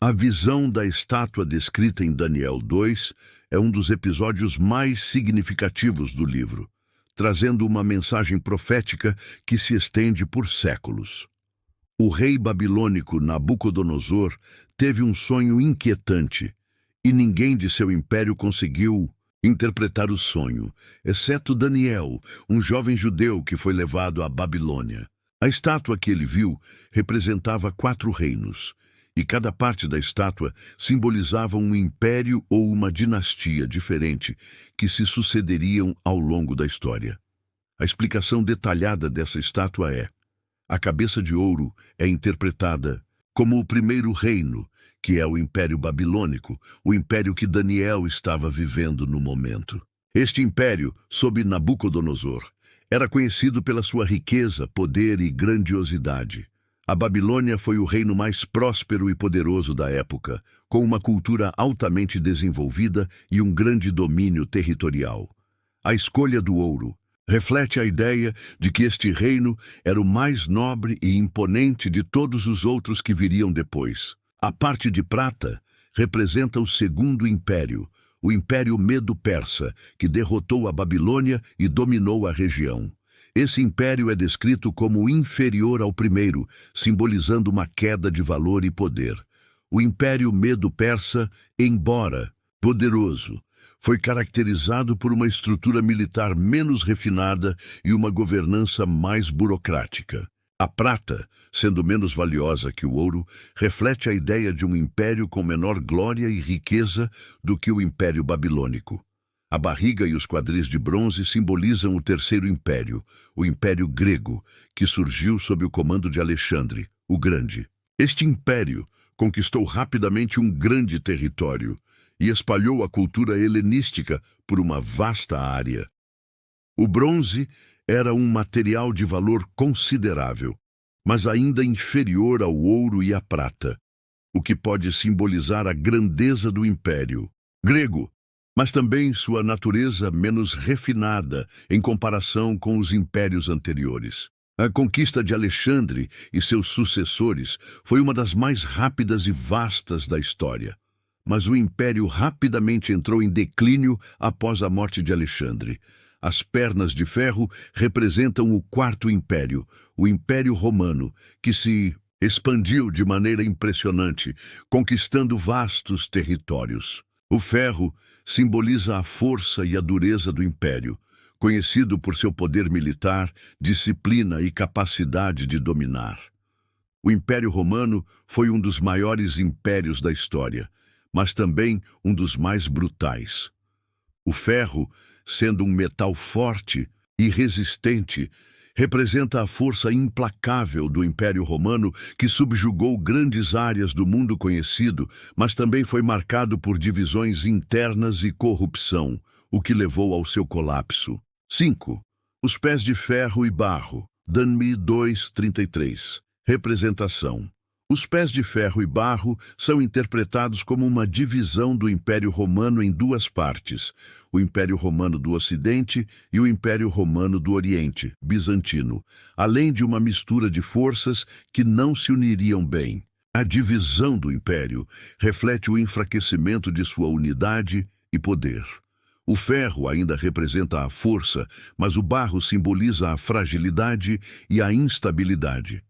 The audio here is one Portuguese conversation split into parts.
A visão da estátua descrita em Daniel 2 é um dos episódios mais significativos do livro, trazendo uma mensagem profética que se estende por séculos. O rei babilônico Nabucodonosor teve um sonho inquietante, e ninguém de seu império conseguiu interpretar o sonho, exceto Daniel, um jovem judeu que foi levado à Babilônia. A estátua que ele viu representava 4 reinos, e cada parte da estátua simbolizava um império ou uma dinastia diferente que se sucederiam ao longo da história. A explicação detalhada dessa estátua é: a cabeça de ouro é interpretada como o primeiro reino, que é o Império Babilônico, o império que Daniel estava vivendo no momento. Este império, sob Nabucodonosor, era conhecido pela sua riqueza, poder e grandiosidade. A Babilônia foi o reino mais próspero e poderoso da época, com uma cultura altamente desenvolvida e um grande domínio territorial. A escolha do ouro reflete a ideia de que este reino era o mais nobre e imponente de todos os outros que viriam depois. A parte de prata representa o segundo império, o Império Medo-Persa, que derrotou a Babilônia e dominou a região. Esse império é descrito como inferior ao primeiro, simbolizando uma queda de valor e poder. O Império Medo-Persa, embora poderoso, foi caracterizado por uma estrutura militar menos refinada e uma governança mais burocrática. A prata, sendo menos valiosa que o ouro, reflete a ideia de um império com menor glória e riqueza do que o Império Babilônico. A barriga e os quadris de bronze simbolizam o terceiro império, o Império Grego, que surgiu sob o comando de Alexandre, o Grande. Este império conquistou rapidamente um grande território e espalhou a cultura helenística por uma vasta área. O bronze era um material de valor considerável, mas ainda inferior ao ouro e à prata, o que pode simbolizar a grandeza do Império Grego, mas também sua natureza menos refinada em comparação com os impérios anteriores. A conquista de Alexandre e seus sucessores foi uma das mais rápidas e vastas da história, mas o império rapidamente entrou em declínio após a morte de Alexandre. As pernas de ferro representam o quarto império, o Império Romano, que se expandiu de maneira impressionante, conquistando vastos territórios. O ferro simboliza a força e a dureza do império, conhecido por seu poder militar, disciplina e capacidade de dominar. O Império Romano foi um dos maiores impérios da história, mas também um dos mais brutais. O ferro, sendo um metal forte e resistente, representa a força implacável do Império Romano, que subjugou grandes áreas do mundo conhecido, mas também foi marcado por divisões internas e corrupção, o que levou ao seu colapso. 5. Os pés de ferro e barro. Daniel 2:33. Representação. Os pés de ferro e barro são interpretados como uma divisão do Império Romano em 2 partes, o Império Romano do Ocidente e o Império Romano do Oriente, bizantino, além de uma mistura de forças que não se uniriam bem. A divisão do Império reflete o enfraquecimento de sua unidade e poder. O ferro ainda representa a força, mas o barro simboliza a fragilidade e a instabilidade.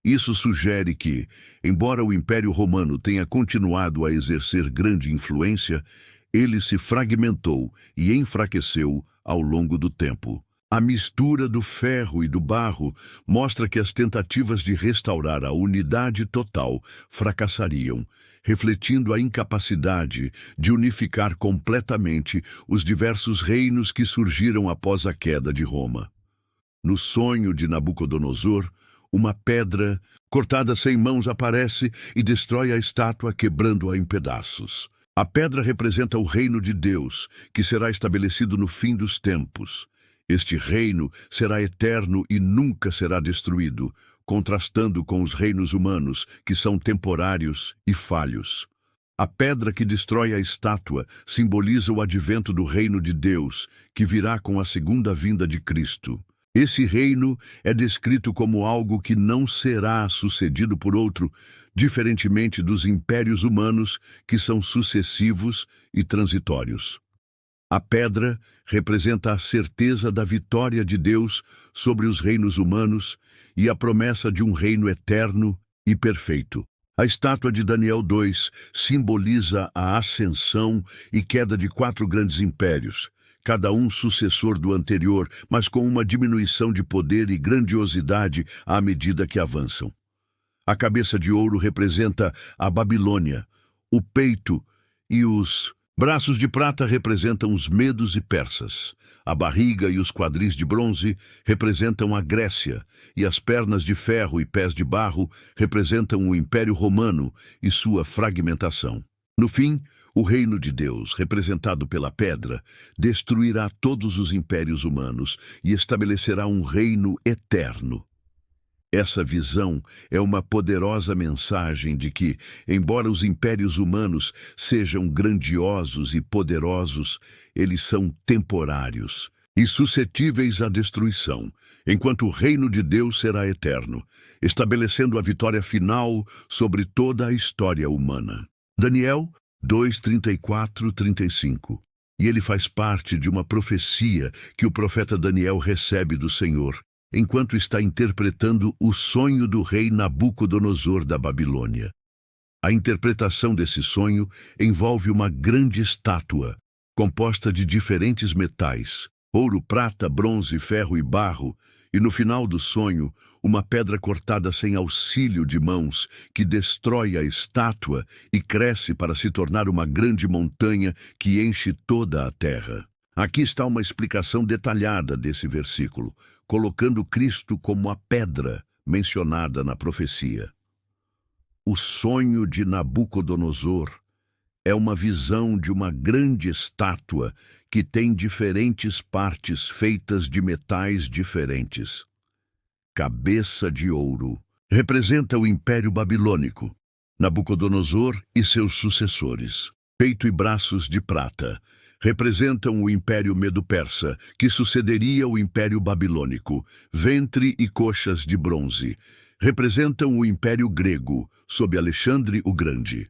Isso sugere que, embora o Império Romano tenha continuado a exercer grande influência, ele se fragmentou e enfraqueceu ao longo do tempo. A mistura do ferro e do barro mostra que as tentativas de restaurar a unidade total fracassariam, refletindo a incapacidade de unificar completamente os diversos reinos que surgiram após a queda de Roma. No sonho de Nabucodonosor, uma pedra cortada sem mãos aparece e destrói a estátua, quebrando-a em pedaços. A pedra representa o reino de Deus, que será estabelecido no fim dos tempos. Este reino será eterno e nunca será destruído, contrastando com os reinos humanos, que são temporários e falhos. A pedra que destrói a estátua simboliza o advento do reino de Deus, que virá com a segunda vinda de Cristo. Esse reino é descrito como algo que não será sucedido por outro, diferentemente dos impérios humanos, que são sucessivos e transitórios. A pedra representa a certeza da vitória de Deus sobre os reinos humanos e a promessa de um reino eterno e perfeito. A estátua de Daniel 2 simboliza a ascensão e queda de 4 grandes impérios, cada um sucessor do anterior, mas com uma diminuição de poder e grandiosidade à medida que avançam. A cabeça de ouro representa a Babilônia, o peito e os braços de prata representam os medos e persas. A barriga e os quadris de bronze representam a Grécia, e as pernas de ferro e pés de barro representam o Império Romano e sua fragmentação. No fim, o reino de Deus, representado pela pedra, destruirá todos os impérios humanos e estabelecerá um reino eterno. Essa visão é uma poderosa mensagem de que, embora os impérios humanos sejam grandiosos e poderosos, eles são temporários e suscetíveis à destruição, enquanto o reino de Deus será eterno, estabelecendo a vitória final sobre toda a história humana. Daniel 2:34-35. E ele faz parte de uma profecia que o profeta Daniel recebe do Senhor, enquanto está interpretando o sonho do rei Nabucodonosor da Babilônia. A interpretação desse sonho envolve uma grande estátua, composta de diferentes metais, ouro, prata, bronze, ferro e barro, e no final do sonho, uma pedra cortada sem auxílio de mãos, que destrói a estátua e cresce para se tornar uma grande montanha que enche toda a terra. Aqui está uma explicação detalhada desse versículo, colocando Cristo como a pedra mencionada na profecia. O sonho de Nabucodonosor é uma visão de uma grande estátua que tem diferentes partes feitas de metais diferentes. Cabeça de ouro representa o Império Babilônico, Nabucodonosor e seus sucessores. Peito e braços de prata representam o Império Medo-Persa, que sucederia o Império Babilônico. Ventre e coxas de bronze representam o Império Grego, sob Alexandre o Grande.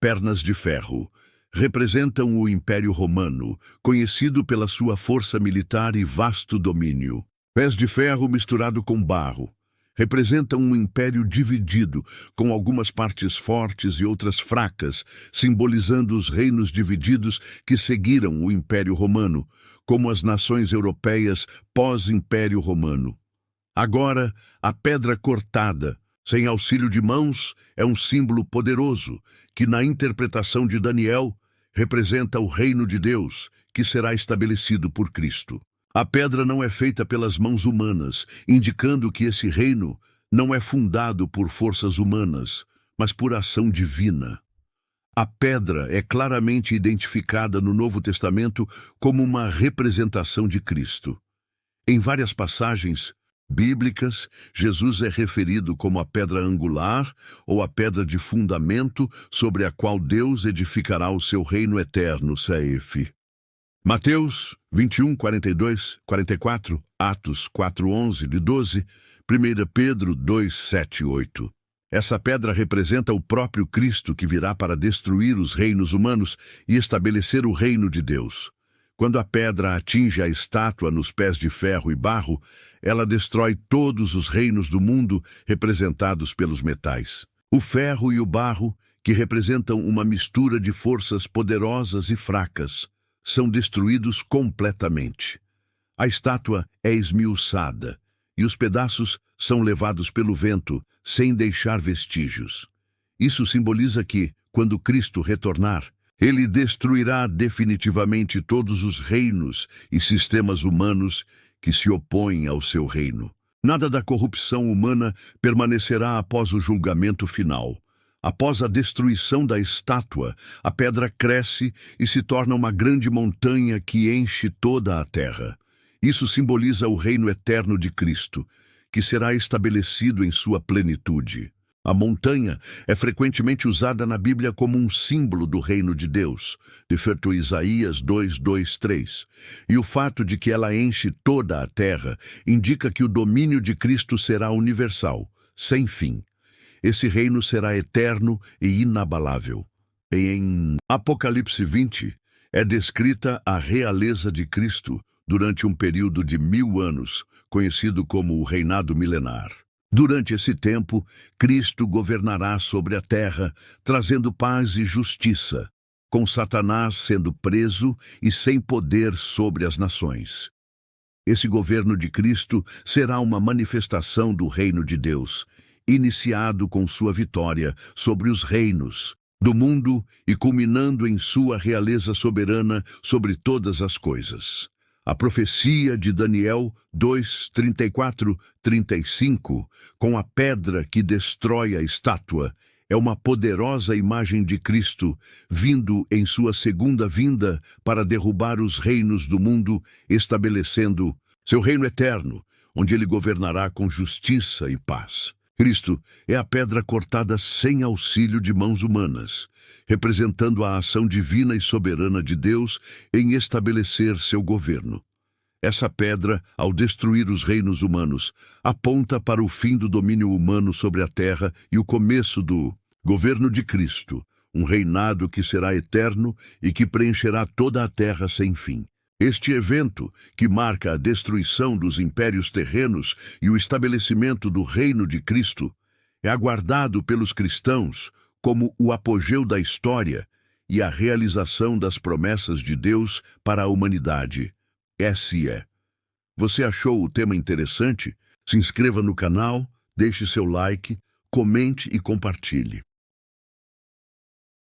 Pernas de ferro representam o Império Romano, conhecido pela sua força militar e vasto domínio. Pés de ferro misturado com barro representam um império dividido, com algumas partes fortes e outras fracas, simbolizando os reinos divididos que seguiram o Império Romano, como as nações europeias pós-Império Romano. Agora, a pedra cortada, sem auxílio de mãos, é um símbolo poderoso, que na interpretação de Daniel, representa o reino de Deus, que será estabelecido por Cristo. A pedra não é feita pelas mãos humanas, indicando que esse reino não é fundado por forças humanas, mas por ação divina. A pedra é claramente identificada no Novo Testamento como uma representação de Cristo. Em várias passagens bíblicas, Jesus é referido como a pedra angular ou a pedra de fundamento sobre a qual Deus edificará o seu reino eterno, Saif. Mateus 21, 42, 44, Atos 4, 11, de 12, 1 Pedro 2, 7, 8. Essa pedra representa o próprio Cristo que virá para destruir os reinos humanos e estabelecer o reino de Deus. Quando a pedra atinge a estátua nos pés de ferro e barro, ela destrói todos os reinos do mundo representados pelos metais. O ferro e o barro, que representam uma mistura de forças poderosas e fracas, são destruídos completamente. A estátua é esmiuçada e os pedaços são levados pelo vento, sem deixar vestígios. Isso simboliza que, quando Cristo retornar, ele destruirá definitivamente todos os reinos e sistemas humanos que se opõem ao seu reino. Nada da corrupção humana permanecerá após o julgamento final. Após a destruição da estátua, a pedra cresce e se torna uma grande montanha que enche toda a terra. Isso simboliza o reino eterno de Cristo, que será estabelecido em sua plenitude. A montanha é frequentemente usada na Bíblia como um símbolo do reino de Deus, referido a Isaías 2:3. E o fato de que ela enche toda a terra indica que o domínio de Cristo será universal, sem fim. Esse reino será eterno e inabalável. Em Apocalipse 20, é descrita a realeza de Cristo durante um período de 1000 anos, conhecido como o reinado milenar. Durante esse tempo, Cristo governará sobre a terra, trazendo paz e justiça, com Satanás sendo preso e sem poder sobre as nações. Esse governo de Cristo será uma manifestação do reino de Deus, iniciado com sua vitória sobre os reinos do mundo e culminando em sua realeza soberana sobre todas as coisas. A profecia de Daniel 2:34-35, com a pedra que destrói a estátua, é uma poderosa imagem de Cristo, vindo em sua segunda vinda para derrubar os reinos do mundo, estabelecendo seu reino eterno, onde ele governará com justiça e paz. Cristo é a pedra cortada sem auxílio de mãos humanas, representando a ação divina e soberana de Deus em estabelecer seu governo. Essa pedra, ao destruir os reinos humanos, aponta para o fim do domínio humano sobre a terra e o começo do governo de Cristo, um reinado que será eterno e que preencherá toda a terra sem fim. Este evento, que marca a destruição dos impérios terrenos e o estabelecimento do reino de Cristo, é aguardado pelos cristãos como o apogeu da história e a realização das promessas de Deus para a humanidade. Você achou o tema interessante? Se inscreva no canal, deixe seu like, comente e compartilhe.